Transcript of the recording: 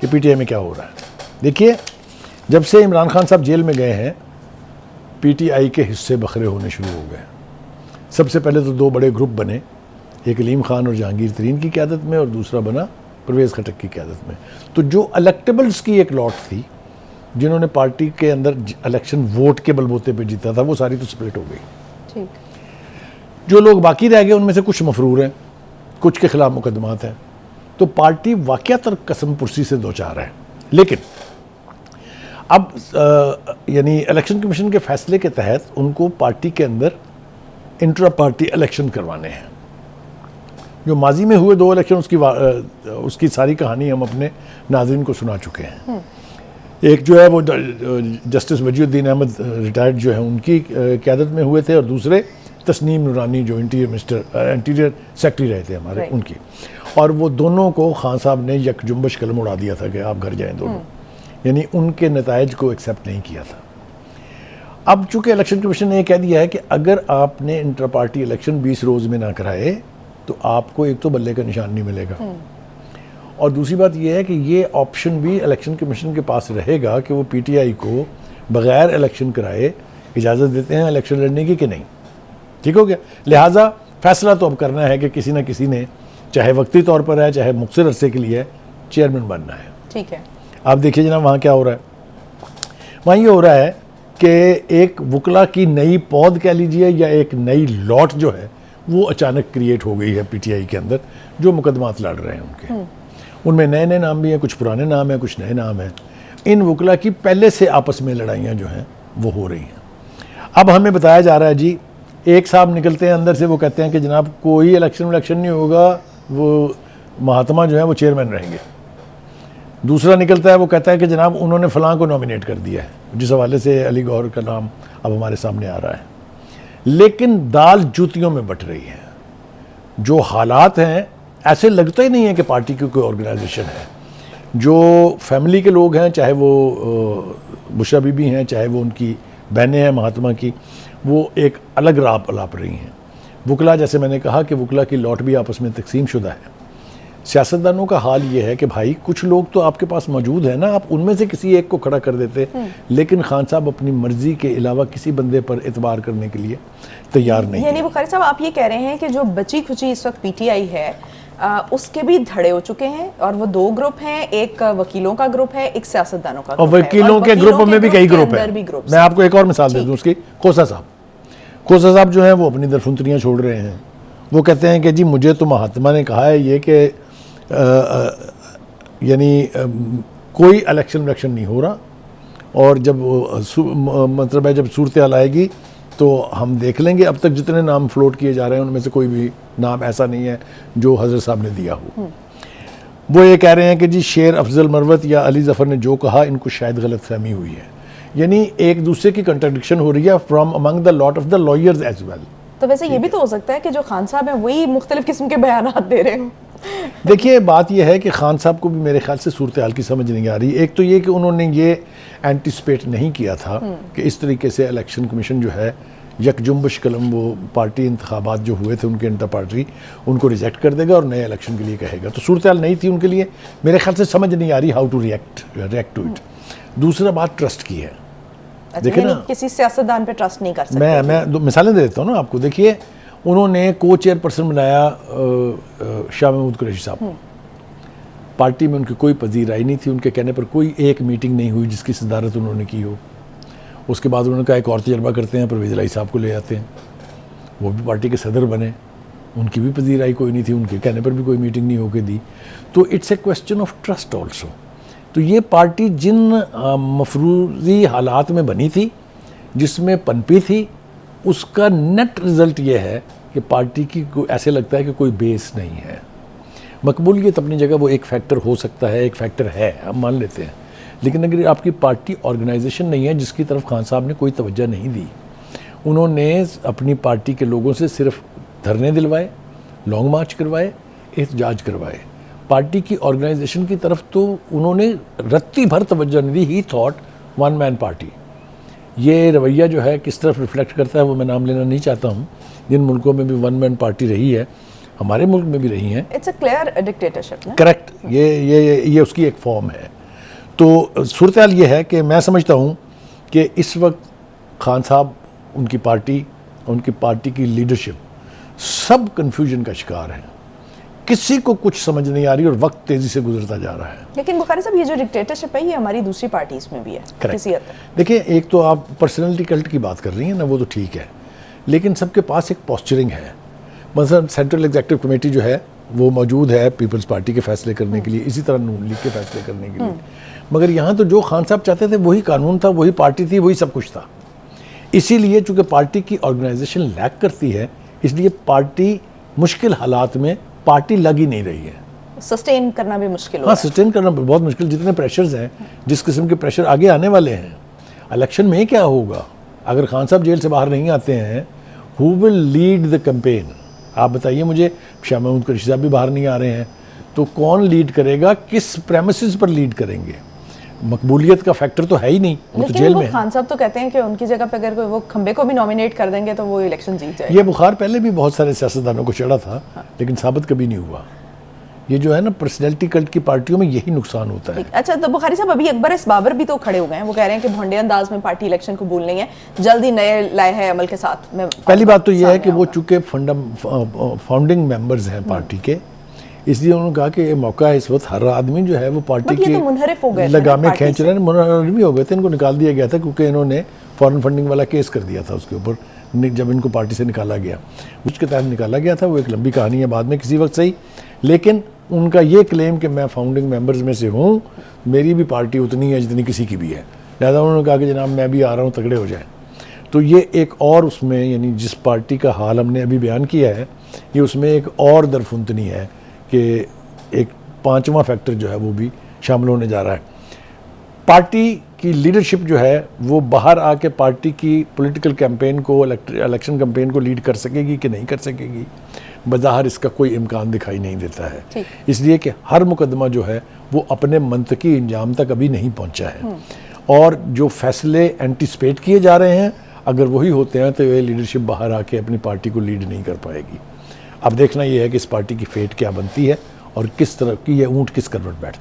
कि पीटीआई में क्या हो रहा है। देखिए, जब से इमरान खान साहब जेल में गए हैं, पीटीआई के हिस्से बखरे होने शुरू हो गए। सबसे पहले तो दो बड़े ग्रुप बने, एक अलीम खान और जहांगीर तरीन की क़यादत में, और दूसरा बना परवेज़ खटक की क़यादत में। तो जो इलेक्टेबल्स की एक लॉट थी, जिन्होंने पार्टी के अंदर इलेक्शन वोट के बलबूते पे जीता था, वो सारी तो स्प्लिट हो गई। ठीक। जो लोग बाकी रह गए उनमें से कुछ मफरूर हैं, कुछ के खिलाफ मुकदमात हैं। तो पार्टी वाक़यातन कसम पुरसी से दो चार है। लेकिन अब यानी इलेक्शन कमीशन के फैसले के तहत उनको पार्टी के अंदर इंट्रा पार्टी इलेक्शन करवाने हैं। जो माजी में हुए दो इलेक्शन, उसकी सारी कहानी हम अपने नाज़रीन को सुना चुके हैं। एक जो है वो जस्टिस वजीउद्दीन अहमद रिटायर्ड जो है उनकी क़यादत में हुए थे, और दूसरे तस्नीम नूरानी जो इंटीरियर सेक्रेटरी रहे थे हमारे, उनकी। और वो दोनों को खान साहब ने यकजुम्बश कलम उड़ा दिया था कि आप घर जाएं दोनों, यानी उनके नताइज को एक्सेप्ट नहीं किया था। अब चूंकि इलेक्शन कमीशन ने कह दिया है कि अगर आपने इंटर पार्टी इलेक्शन 20 रोज़ में ना कराए तो आपको एक तो बल्ले का निशान नहीं मिलेगा, और दूसरी बात यह है कि ये ऑप्शन भी इलेक्शन कमीशन के पास रहेगा कि वो पीटीआई को बगैर इलेक्शन कराए इजाज़त देते हैं इलेक्शन लड़ने की कि नहीं। ठीक हो गया। लिहाजा फैसला तो अब करना है कि किसी न किसी ने, चाहे वक्ती तौर पर है चाहे मुख्तर अरसे के लिए, चेयरमैन बनना है। ठीक है। आप देखिए जनाब, वहाँ क्या हो रहा है। वहाँ ये हो रहा है कि एक वकला की नई पौध कह लीजिए या एक नई लॉट जो है वो अचानक क्रिएट हो गई है पीटीआई के अंदर, जो मुकदमात लड़ रहे हैं उनके। उनमें नए नए नाम भी हैं, कुछ पुराने नाम हैं, कुछ नए नाम हैं। इन वकला की पहले से आपस में लड़ाइयाँ जो हैं वो हो रही हैं। अब हमें बताया जा रहा है जी, एक साहब निकलते हैं अंदर से, वो कहते हैं कि जनाब कोई इलेक्शन नहीं होगा, वो महात्मा जो है वो चेयरमैन रहेंगे। दूसरा निकलता है, वो कहता है कि जनाब उन्होंने फ़लाँ को नॉमिनेट कर दिया है, जिस हवाले से अली गौहर का नाम अब हमारे सामने आ रहा है। लेकिन दाल जूतियों में बट रही है। जो हालात हैं, ऐसे लगता ही नहीं है कि पार्टी की कोई ऑर्गेनाइजेशन है। जो फैमिली के लोग हैं, चाहे वो बुशरा बीबी हैं, चाहे वो उनकी बहनें हैं महात्मा की, वो एक अलग राह अलाप रही हैं। वकला, जैसे मैंने कहा कि वकला की लॉट भी आपस में तकसीम शुदा है। सियासतदानों का हाल ये है कि भाई कुछ लोग तो आपके पास मौजूद हैं ना, आप उनमें से किसी एक को खड़ा कर देते, लेकिन खान साहब अपनी मर्जी के अलावा किसी बंदे पर एतबार करने के लिए तैयार नहीं। यानी बुखारी साहब, आप ये कह रहे हैं कि जो बची खुची इस वक्त पीटीआई है, उसके भी धड़े हो चुके हैं, और वो दो ग्रुप हैं, एक वकीलों का ग्रुप है, एक सियासतदानों का और ग्रुप है। वकीलों के ग्रुप में भी कई ग्रुप है। मैं आपको एक और मिसाल दे दूं उसकी। खोसा साहब जो है वो अपनी दरफुंतरियाँ छोड़ रहे हैं। वो कहते हैं कि जी मुझे तो महात्मा ने कहा है ये कि यानी कोई इलेक्शन नहीं हो रहा, और जब मतलब है जब सूरत हाल आएगी तो हम देख लेंगे। अब तक जितने नाम फ्लोट किए जा रहे हैं उनमें से कोई भी नाम ऐसा नहीं है जो हजरत साहब ने दिया हो। वो ये कह रहे हैं कि जी शेर अफजल मरवत या अली जफ़र ने जो कहा, इनको शायद गलत फहमी हुई है। यानी एक दूसरे की कंट्राडिक्शन हो रही है from among the lot of the lawyers as well. तो वैसे ये भी तो हो सकता है कि जो खान साहब हैं वही मुख्तलिफ किस्म के बयानात दे रहे हो। देखिए, बात यह है कि खान साहब को भी मेरे ख्याल से सूरत हाल की समझ नहीं आ रही। एक तो ये कि उन्होंने ये एंटिसिपेट नहीं किया था कि इस तरीके से इलेक्शन कमीशन जो है यकजुम्बश कलम, वो पार्टी इंतखाबात जो हुए थे उनके इंटर पार्टी, उनको रिजेक्ट कर देगा और नए इलेक्शन के लिए कहेगा। तो सूरत हाल नहीं थी उनके लिए, मेरे ख्याल से समझ नहीं आ रही how to react to it. दूसरा बात ट्रस्ट की है। देखिए ना, किसी सियासतदान पे ट्रस्ट नहीं कर सकते। मैं मिसालें दे देता हूँ ना आपको। देखिए, उन्होंने को चेयरपर्सन बनाया शाह महमूद कुरैशी साहब। पार्टी में उनकी कोई पजीराई नहीं थी, उनके कहने पर कोई एक मीटिंग नहीं हुई जिसकी सदारत उन्होंने की हो। उसके बाद उन्होंने कहा एक और तजर्बा करते हैं, परवेज़ इलाही साहब को ले आते हैं, वो भी पार्टी के सदर बने, उनकी भी पजीराई कोई नहीं थी, उनके कहने पर भी कोई मीटिंग नहीं होके दी। तो it's a question of trust also. तो ये पार्टी जिन मफरूज़ी हालात में बनी थी, जिसमें पनपी थी, उसका नेट रिज़ल्ट ये है कि पार्टी की ऐसे लगता है कि कोई बेस नहीं है। मकबूलियत अपनी जगह वो एक फैक्टर हो सकता है, एक फैक्टर है, हम मान लेते हैं, लेकिन अगर आपकी पार्टी ऑर्गेनाइजेशन नहीं है जिसकी तरफ खान साहब ने कोई तवज्जो नहीं दी, उन्होंने अपनी पार्टी के लोगों से सिर्फ धरने दिलवाए, लॉन्ग मार्च करवाए, एहतजाज करवाए, पार्टी की ऑर्गेनाइजेशन की तरफ तो उन्होंने रत्ती भर तवज्जो नहीं दी। He thought one man party. ये रवैया जो है किस तरफ रिफ्लेक्ट करता है वो मैं नाम लेना नहीं चाहता हूँ। जिन मुल्कों में भी वन मैन पार्टी रही है हमारे मुल्क में भी रही हैं। इट्स अ क्लियर डिक्टेटरशिप ना। करेक्ट, ये उसकी एक फॉर्म है। तो सूरत हाल ये है कि मैं समझता हूँ कि इस वक्त खान साहब, उनकी पार्टी की लीडरशिप सब कन्फ्यूजन का शिकार है। किसी को कुछ समझ नहीं आ रही और वक्त तेजी से गुजरता जा रहा है। लेकिन बुखारी साहब, ये जो डिक्टेटरशिप है ये हमारी दूसरी पार्टीज में भी है किसी हद तक। देखिए, एक तो आप पर्सनैलिटी कल्ट की बात कर रही हैं ना, वो तो ठीक है, लेकिन सबके पास एक पॉस्चरिंग है। मतलब सेंट्रल एग्जीक्यूटिव कमेटी जो है वो मौजूद है पीपल्स पार्टी के फैसले करने के लिए, इसी तरह नून लीग के फैसले करने के लिए। मगर यहाँ तो जो खान साहब चाहते थे वही कानून था, वही पार्टी थी, वही सब कुछ था। इसीलिए चूंकि पार्टी की ऑर्गेनाइजेशन लैक करती है, इसलिए पार्टी मुश्किल हालात में पार्टी लग ही नहीं रही है। सस्टेन करना भी मुश्किल हो हाँ, रहा है। सस्टेन करना बहुत मुश्किल। जितने प्रेशर्स हैं, जिस किस्म के प्रेशर आगे आने वाले हैं, इलेक्शन में क्या होगा अगर खान साहब जेल से बाहर नहीं आते हैं? Who will lead the campaign? आप बताइए मुझे। शाह महमूद कुरैशी साहब भी बाहर नहीं आ रहे हैं, तो कौन लीड करेगा? किस प्रेमिसेस पर लीड करेंगे? मकबूलियत का फैक्टर तो है ही नहीं, वो तो जेल लेकिन में है। खान साहब तो कहते हैं कि उनकी जगह पे अगर कोई वो खंबे को भी नॉमिनेट कर देंगे तो वो इलेक्शन जीत जाएगा। ये बुखार पहले भी बहुत सारे सियासतदानों को चढ़ा था, लेकिन साबित कभी नहीं हुआ। ये जो है ना, पर्सनैलिटी कल्ट की पार्टियों में यही नुकसान होता है। अच्छा, तो बुखारी साहब अभी अकबर इस बाबर भी तो खड़े हो गए हैं। वो कह रहे हैं कि भोंडे अंदाज में पार्टी इलेक्शन कबूल नहीं है, जल्द ही नए लाए हैं अमल के साथ में। पहली बात तो यह है कि वो चूंकि फाउंडिंग मेंबर्स हैं पार्टी के, इसलिए उन्होंने कहा कि ये मौका है इस वक्त। हर आदमी जो है वो पार्टी ये की तो मुनहरिफ हो गए थे ना लगामें पार्टी खींच रहे हैं। मुनहरिफ भी हो गए थे, इनको निकाल दिया गया था क्योंकि इन्होंने फॉरेन फंडिंग वाला केस कर दिया था उसके ऊपर, जब इनको पार्टी से निकाला गया, उसके तहत निकाला गया था। वो एक लंबी कहानी है, बाद में किसी वक्त सही। लेकिन उनका ये क्लेम कि मैं फाउंडिंग मेंबर्स में से हूँ, मेरी भी पार्टी उतनी है जितनी किसी की भी है, लिहाजा उन्होंने कहा कि जनाब मैं भी आ रहा हूँ, तगड़े हो जाए। तो ये एक और उसमें, यानी जिस पार्टी का हाल हमने अभी बयान किया है, ये उसमें एक और दरफुंतनी है कि एक पांचवा फैक्टर जो है वो भी शामिल होने जा रहा है। पार्टी की लीडरशिप जो है वो बाहर आके पार्टी की पॉलिटिकल कैंपेन को, इलेक्शन कैंपेन को लीड कर सकेगी कि नहीं कर सकेगी, बज़ाहिर इसका कोई इम्कान दिखाई नहीं देता है। इसलिए कि हर मुकदमा जो है वो अपने मंतकी इंजाम तक अभी नहीं पहुंचा है, और जो फैसले एंटिसिपेट किए जा रहे हैं अगर वही होते हैं तो ये लीडरशिप बाहर आके अपनी पार्टी को लीड नहीं कर पाएगी। अब देखना ये है कि इस पार्टी की फेट क्या बनती है और किस तरह की ये ऊँट किस करवट बैठता है।